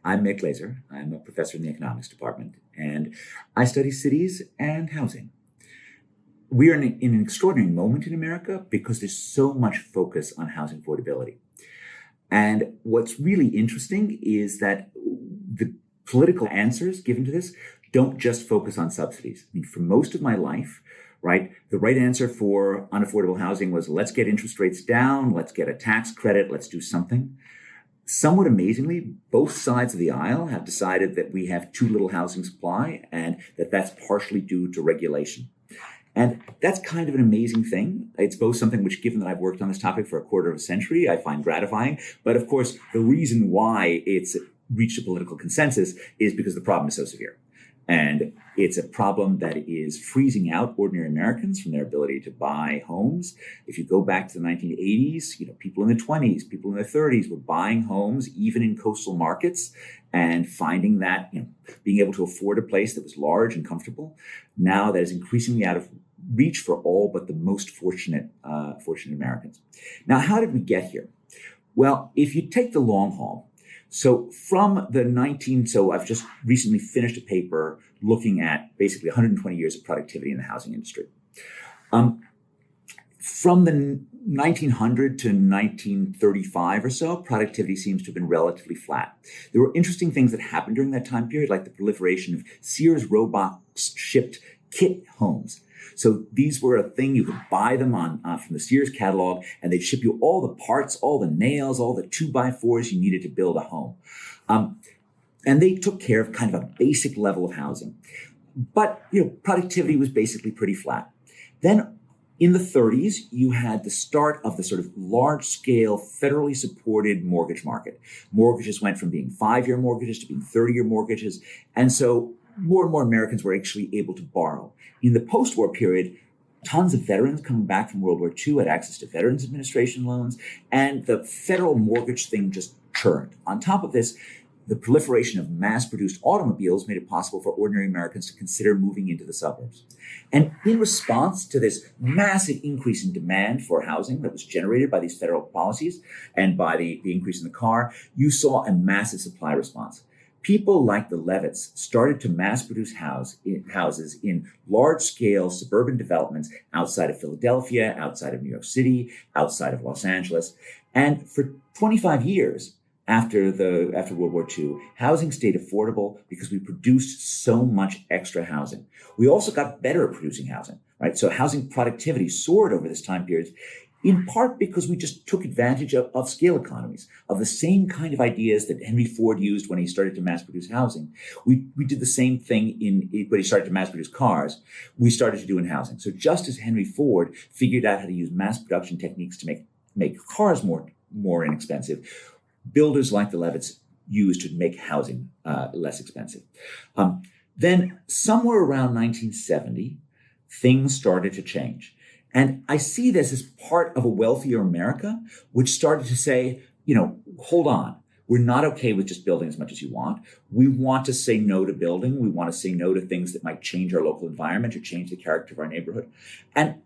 I'm Mick Glaeser. I'm a professor in the economics department, and I study cities and housing. We are in an extraordinary moment in America because there's so much focus on housing affordability. And what's really interesting is that the political answers given to this don't just focus on subsidies. I mean, for most of my life, right, the right answer for unaffordable housing was let's get interest rates down, let's get a tax credit, let's do something. Somewhat amazingly, both sides of the aisle have decided that we have too little housing supply and that that's partially due to regulation. And that's kind of an amazing thing. It's both something which, given that I've worked on this topic for a quarter of a century, I find gratifying. But of course, the reason why it's reached a political consensus is because the problem is so severe. And it's a problem that is freezing out ordinary Americans from their ability to buy homes. If you go back to the 1980s, people in the 20s, people in the 30s were buying homes, even in coastal markets, and finding that, being able to afford a place that was large and comfortable. Now that is increasingly out of reach for all but the most fortunate Americans. Now, how did we get here? Well, if you take the long haul, so I've just recently finished a paper looking at basically 120 years of productivity in the housing industry. From the 1900 to 1935 or so, productivity seems to have been relatively flat. There were interesting things that happened during that time period, like the proliferation of Sears robots shipped kit homes. So these were a thing you could buy them from the Sears catalog, and they'd ship you all the parts, all the nails, all the 2x4s you needed to build a home. And they took care of kind of a basic level of housing. But, productivity was basically pretty flat. Then in the 30s, you had the start of the sort of large-scale, federally supported mortgage market. Mortgages went from being 5-year mortgages to being 30-year mortgages. And so more and more Americans were actually able to borrow. In the post-war period, tons of veterans coming back from World War II had access to Veterans Administration loans, and the federal mortgage thing just churned. On top of this, the proliferation of mass-produced automobiles made it possible for ordinary Americans to consider moving into the suburbs. And in response to this massive increase in demand for housing that was generated by these federal policies and by the increase in the car, you saw a massive supply response. People like the Levitts started to mass-produce houses in large-scale suburban developments outside of Philadelphia, outside of New York City, outside of Los Angeles. And for 25 years after World War II, housing stayed affordable because we produced so much extra housing. We also got better at producing housing, right? So housing productivity soared over this time period, in part because we just took advantage of scale economies, of the same kind of ideas that Henry Ford used when he started to mass produce housing. We did the same thing when he started to mass produce cars, we started to do in housing. So just as Henry Ford figured out how to use mass production techniques to make cars more inexpensive, builders like the Levitts used to make housing less expensive. Then somewhere around 1970, things started to change. And I see this as part of a wealthier America, which started to say, hold on, we're not okay with just building as much as you want. We want to say no to building. We want to say no to things that might change our local environment or change the character of our neighborhood. And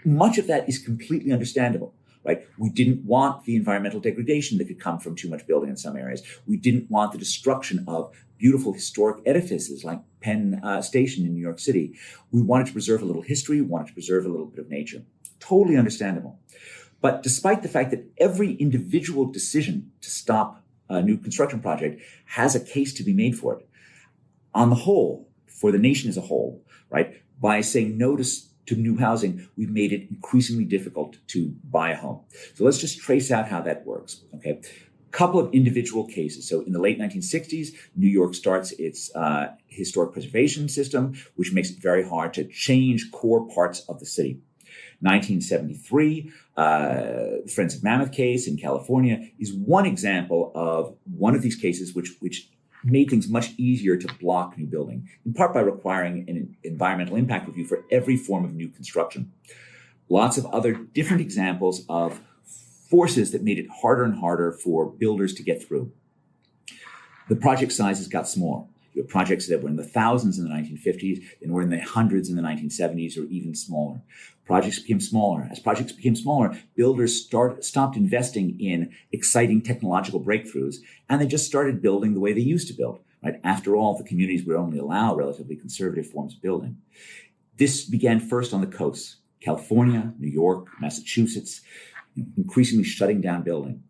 much of that is completely understandable, right? We didn't want the environmental degradation that could come from too much building in some areas. We didn't want the destruction of beautiful historic edifices like Penn Station in New York City. We wanted to preserve a little history, wanted to preserve a little bit of nature. Totally understandable. But despite the fact that every individual decision to stop a new construction project has a case to be made for it, on the whole, for the nation as a whole, right, by saying no to new housing, we've made it increasingly difficult to buy a home. So let's just trace out how that works, okay? Couple of individual cases. So in the late 1960s, New York starts its historic preservation system, which makes it very hard to change core parts of the city. 1973, Friends of Mammoth case in California is one example of one of these cases which made things much easier to block new building, in part by requiring an environmental impact review for every form of new construction. Lots of other different examples of forces that made it harder and harder for builders to get through. The project sizes got smaller. You have projects that were in the thousands in the 1950s, then were in the hundreds in the 1970s, or even smaller. Projects became smaller. As projects became smaller, builders stopped investing in exciting technological breakthroughs, and they just started building the way they used to build. Right? After all, the communities would only allow relatively conservative forms of building. This began first on the coasts, California, New York, Massachusetts, increasingly shutting down building.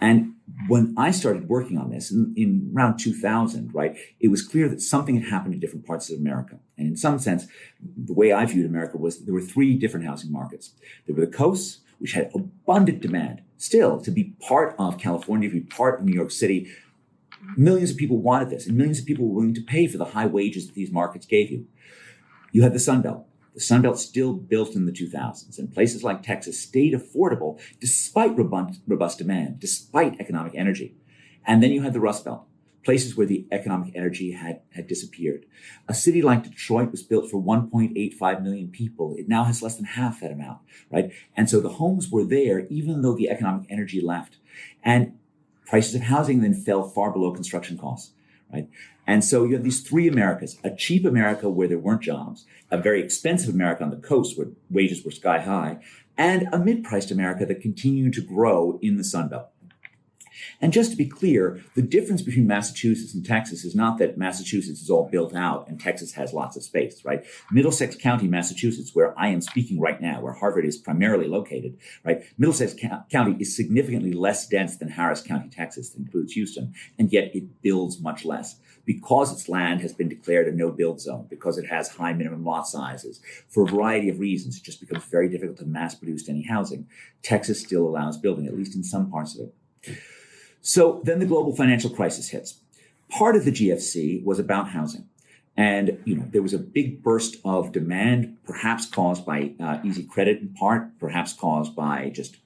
And when I started working on this in around 2000, right, it was clear that something had happened in different parts of America. And in some sense, the way I viewed America was there were three different housing markets. There were the coasts, which had abundant demand. Still, to be part of California, to be part of New York City, millions of people wanted this, and millions of people were willing to pay for the high wages that these markets gave you. You had the Sun Belt. The Sun Belt still built in the 2000s, and places like Texas stayed affordable despite robust demand, despite economic energy. And then you had the Rust Belt, places where the economic energy had disappeared. A city like Detroit was built for 1.85 million people. It now has less than half that amount, right? And so the homes were there even though the economic energy left. And prices of housing then fell far below construction costs, right? And so you have these three Americas: a cheap America where there weren't jobs, a very expensive America on the coast where wages were sky high, and a mid-priced America that continued to grow in the Sun Belt. And just to be clear, the difference between Massachusetts and Texas is not that Massachusetts is all built out and Texas has lots of space, right? Middlesex County, Massachusetts, where I am speaking right now, where Harvard is primarily located, right? Middlesex County is significantly less dense than Harris County, Texas, that includes Houston, and yet it builds much less. Because its land has been declared a no-build zone, because it has high minimum lot sizes, for a variety of reasons, it just becomes very difficult to mass produce any housing. Texas still allows building, at least in some parts of it. So then the global financial crisis hits. Part of the GFC was about housing. And, there was a big burst of demand, perhaps caused by easy credit in part, perhaps caused by just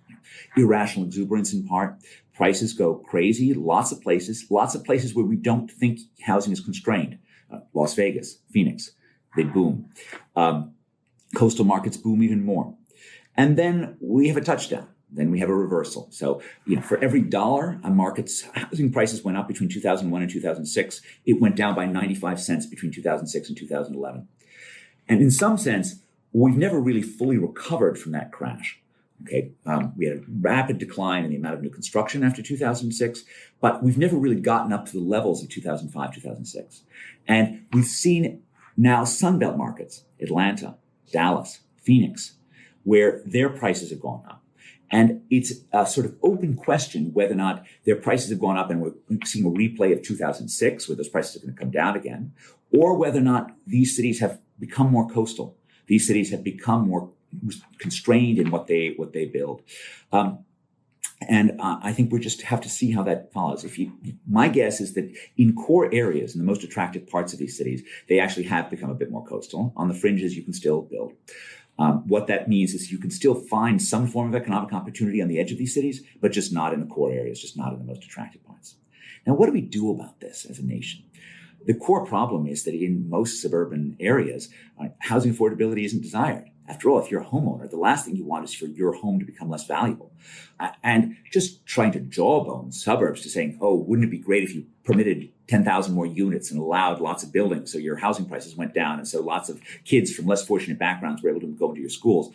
irrational exuberance in part. Prices go crazy, lots of places where we don't think housing is constrained. Las Vegas, Phoenix, they boom. Coastal markets boom even more. And then we have a touchdown. Then we have a reversal. So, for every dollar a market's housing prices went up between 2001 and 2006, it went down by 95 cents between 2006 and 2011. And in some sense, we've never really fully recovered from that crash. Okay, we had a rapid decline in the amount of new construction after 2006, but we've never really gotten up to the levels of 2005, 2006. And we've seen now Sunbelt markets, Atlanta, Dallas, Phoenix, where their prices have gone up. And it's a sort of open question whether or not their prices have gone up and we're seeing a replay of 2006 where those prices are going to come down again, or whether or not these cities have become more coastal. These cities have become more constrained in what they build. And I think we just have to see how that follows. My guess is that in core areas, in the most attractive parts of these cities, they actually have become a bit more coastal. On the fringes, you can still build. What that means is you can still find some form of economic opportunity on the edge of these cities, but just not in the core areas, just not in the most attractive parts. Now, what do we do about this as a nation? The core problem is that in most suburban areas, housing affordability isn't desired. After all, if you're a homeowner, the last thing you want is for your home to become less valuable. And just trying to jawbone suburbs to saying, oh, wouldn't it be great if you permitted 10,000 more units and allowed lots of buildings so your housing prices went down and so lots of kids from less fortunate backgrounds were able to go into your schools.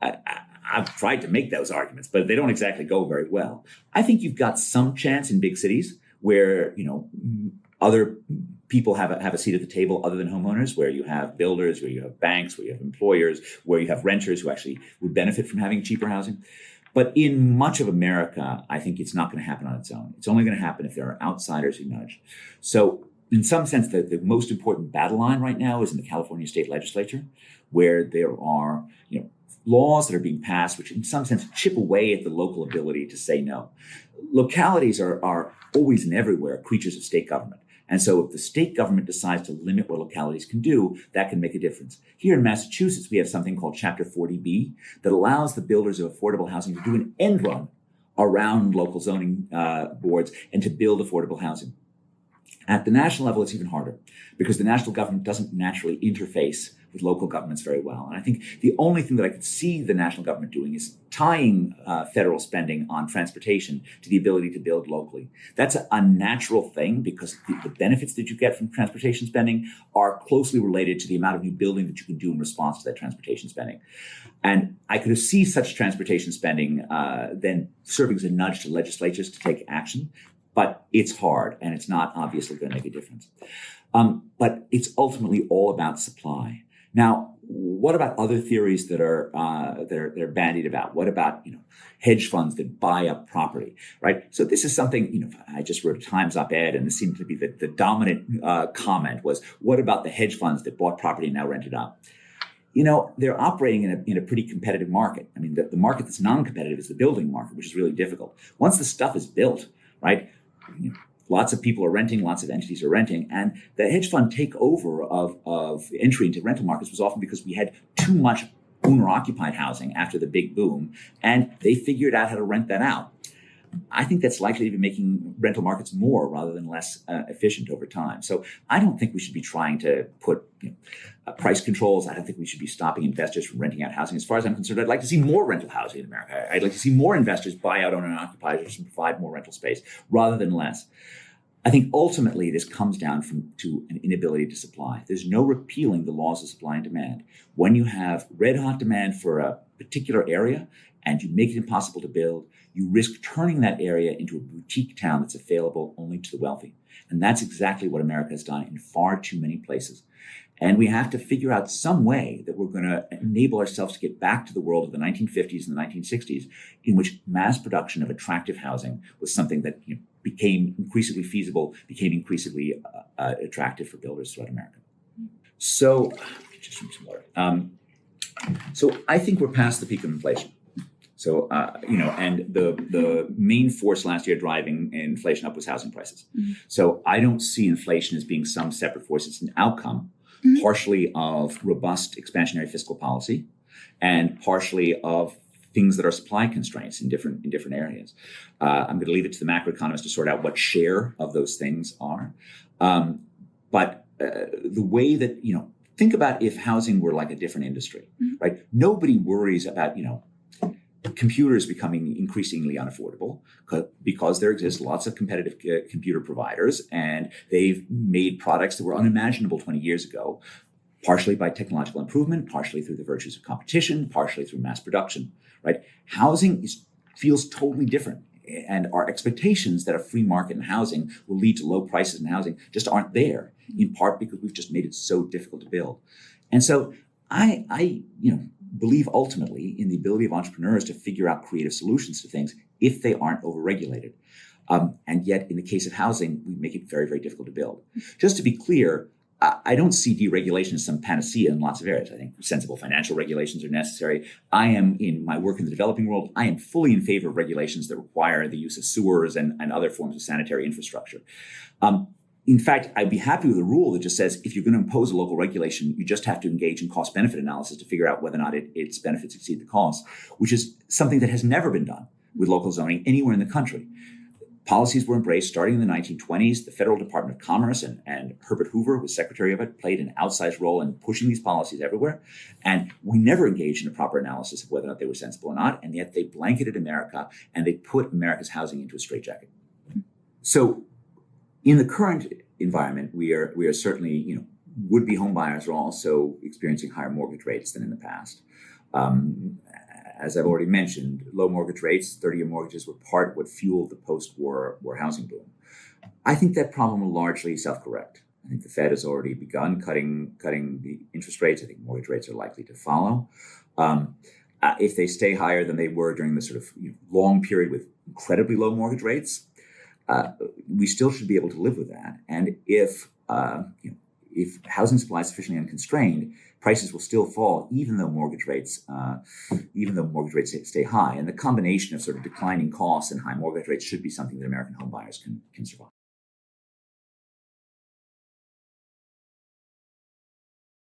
I've tried to make those arguments, but they don't exactly go very well. I think you've got some chance in big cities where, other people have a seat at the table other than homeowners, where you have builders, where you have banks, where you have employers, where you have renters who actually would benefit from having cheaper housing. But in much of America, I think it's not going to happen on its own. It's only going to happen if there are outsiders who nudge. So in some sense, the most important battle line right now is in the California state legislature, where there are, laws that are being passed, which in some sense chip away at the local ability to say no. Localities are always and everywhere creatures of state government. And so if the state government decides to limit what localities can do, that can make a difference. Here in Massachusetts, we have something called Chapter 40B that allows the builders of affordable housing to do an end run around local zoning boards and to build affordable housing. At the national level, it's even harder because the national government doesn't naturally interface with local governments very well. And I think the only thing that I could see the national government doing is tying federal spending on transportation to the ability to build locally. That's a natural thing because the benefits that you get from transportation spending are closely related to the amount of new building that you can do in response to that transportation spending. And I could see such transportation spending then serving as a nudge to legislatures to take action. But it's hard, and it's not obviously going to make a difference. But it's ultimately all about supply. Now, what about other theories that are they're bandied about? What about hedge funds that buy up property, right? So this is something I just wrote a Times op-ed, and this seemed to be the dominant comment was, what about the hedge funds that bought property and now rent it up? They're operating in a pretty competitive market. I mean, the market that's non-competitive is the building market, which is really difficult. Once the stuff is built, right? Lots of people are renting, lots of entities are renting, and the hedge fund takeover of entry into rental markets was often because we had too much owner-occupied housing after the big boom, and they figured out how to rent that out. I think that's likely to be making rental markets more rather than less efficient over time. So I don't think we should be trying to put price controls. I don't think we should be stopping investors from renting out housing. As far as I'm concerned, I'd like to see more rental housing in America. I'd like to see more investors buy out owner-occupiers and provide more rental space rather than less. I think ultimately this comes down to an inability to supply. There's no repealing the laws of supply and demand. When you have red-hot demand for a particular area and you make it impossible to build, you risk turning that area into a boutique town that's available only to the wealthy. And that's exactly what America has done in far too many places. And we have to figure out some way that we're going to enable ourselves to get back to the world of the 1950s and the 1960s, in which mass production of attractive housing was something that became increasingly feasible, became increasingly attractive for builders throughout America. So, just some water. So I think we're past the peak of inflation. So, and the main force last year driving inflation up was housing prices. Mm-hmm. So I don't see inflation as being some separate force. It's an outcome, partially of robust expansionary fiscal policy and partially of things that are supply constraints in different areas. I'm going to leave it to the macroeconomists to sort out what share of those things are. But the way that, think about if housing were like a different industry, right? Nobody worries about, computers becoming increasingly unaffordable because there exist lots of competitive computer providers, and they've made products that were unimaginable 20 years ago, partially by technological improvement, partially through the virtues of competition, partially through mass production, right? Housing feels totally different. And our expectations that a free market in housing will lead to low prices in housing just aren't there, in part because we've just made it so difficult to build. And so I believe ultimately in the ability of entrepreneurs to figure out creative solutions to things if they aren't overregulated. And yet, in the case of housing, we make it very, very difficult to build. Just to be clear, I don't see deregulation as some panacea in lots of areas. I think sensible financial regulations are necessary. I am, in my work in the developing world, I am fully in favor of regulations that require the use of sewers and other forms of sanitary infrastructure. In fact, I'd be happy with a rule that just says if you're going to impose a local regulation, you just have to engage in cost-benefit analysis to figure out whether or not its benefits exceed the costs, which is something that has never been done with local zoning anywhere in the country. Policies were embraced starting in the 1920s. The Federal Department of Commerce and Herbert Hoover was secretary of it, played an outsized role in pushing these policies everywhere. And we never engaged in a proper analysis of whether or not they were sensible or not. And yet they blanketed America and they put America's housing into a straitjacket. So in the current environment, we are certainly, would-be homebuyers are also experiencing higher mortgage rates than in the past. As I've already mentioned, low mortgage rates, 30-year mortgages were part of what fueled the post-war housing boom. I think that problem will largely self-correct. I think the Fed has already begun cutting the interest rates. I think mortgage rates are likely to follow. If they stay higher than they were during the sort of long period with incredibly low mortgage rates, we still should be able to live with that. And if housing supply is sufficiently unconstrained, prices will still fall, even though mortgage rates stay high. And the combination of sort of declining costs and high mortgage rates should be something that American homebuyers can survive.